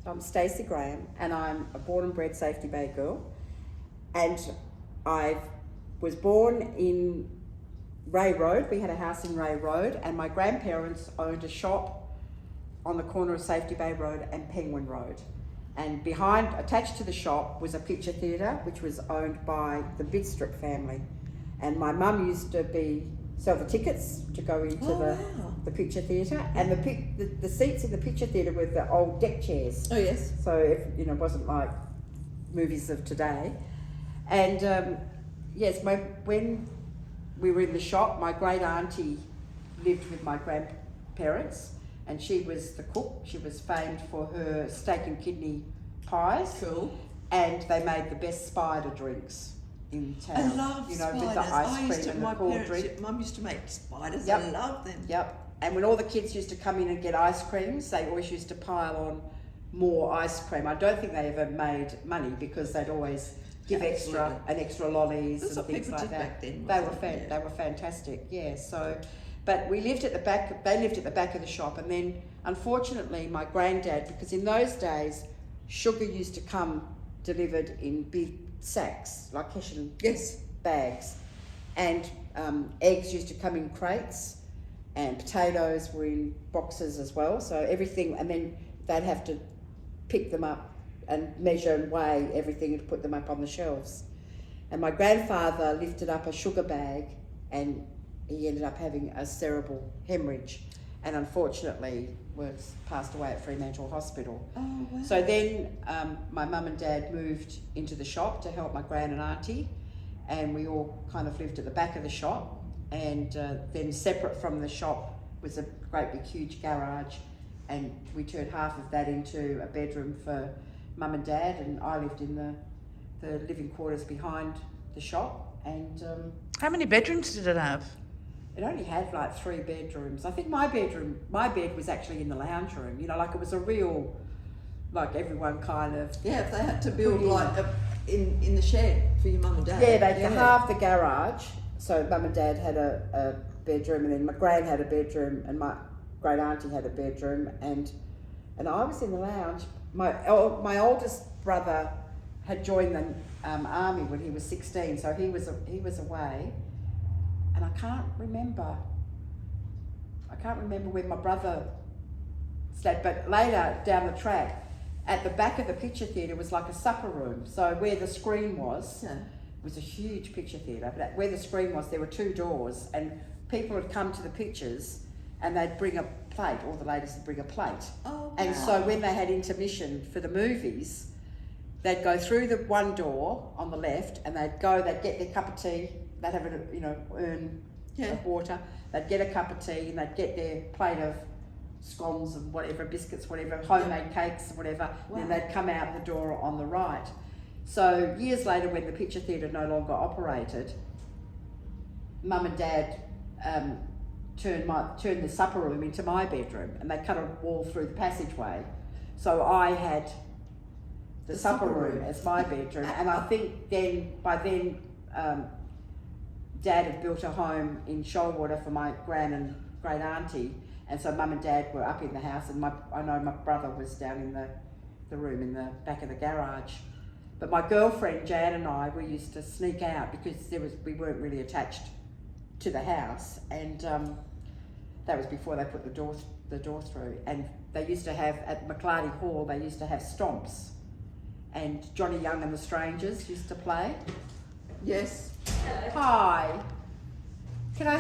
I'm Stacey Graham, and I'm a born and bred Safety Bay girl. And I was born in Ray Road. We had a house in Ray Road, and my grandparents owned a shop on the corner of Safety Bay Road and Penguin Road. And behind, attached to the shop, was a picture theatre, which was owned by the Bidstrup family. And my mum used to sell the tickets to go into the picture theatre, and the seats in the picture theatre were the old deck chairs. Oh yes. So it wasn't like movies of today. And yes, when we were in the shop, my great auntie lived with my grandparents, and she was the cook. She was famed for her steak and kidney pies. Cool. And they made the best spider drinks in town. I love spiders. With the ice cream and the cool drink. Mum used to make spiders. Yep. I love them. Yep. And when all the kids used to come in and get ice creams, they always used to pile on more ice cream. I don't think they ever made money because they'd always give extra lollies and things like that. Back then, They were fantastic. Yeah. So, but we lived at the back. They lived at the back of the shop, and then unfortunately, my granddad, because in those days, sugar used to come delivered in big sacks, like Hessian bags, and eggs used to come in crates, and potatoes were in boxes as well. So everything, and then they'd have to pick them up and measure and weigh everything and put them up on the shelves. And my grandfather lifted up a sugar bag, and he ended up having a cerebral hemorrhage, and unfortunately passed away at Fremantle Hospital. Oh, wow. So then my mum and dad moved into the shop to help my gran and auntie, and we all kind of lived at the back of the shop. And then separate from the shop was a great big huge garage, and we turned half of that into a bedroom for mum and dad, and I lived in the living quarters behind the shop. And how many bedrooms did it have? it only had like 3 bedrooms. I think my bed was actually in the lounge room, like it was a real, like everyone kind of... Yeah, if they had to build like in the shed for your mum and dad. Yeah, they halved the garage. So mum and dad had a bedroom, and then my gran had a bedroom, and my great auntie had a bedroom, and I was in the lounge. My oldest brother had joined the army when he was 16, so he was away. And I can't remember when my brother stayed, but later down the track, at the back of the picture theatre was like a supper room. So where the screen was, was a huge picture theatre, but where the screen was, there were 2 doors, and people would come to the pictures and they'd bring a plate, all the ladies would bring a plate. Oh, wow. And so when they had intermission for the movies, they'd go through the one door on the left, and they'd get their cup of tea. They'd have an urn of water. They'd get a cup of tea, and they'd get their plate of scones and whatever, biscuits, whatever, homemade cakes, whatever. Wow. And then they'd come out the door on the right. So years later, when the picture theatre no longer operated, mum and dad turned the supper room into my bedroom, and they cut a wall through the passageway. So I had the supper room as my bedroom, and I think by then Dad had built a home in Shoalwater for my gran and great auntie, and so mum and dad were up in the house, and I know my brother was down in the room in the back of the garage. But my girlfriend Jan and I, we used to sneak out because we weren't really attached to the house, and that was before they put the door through. And they used to have at McLarty Hall, they used to have stomps, and Johnny Young and the Strangers used to play. Yes. Hi.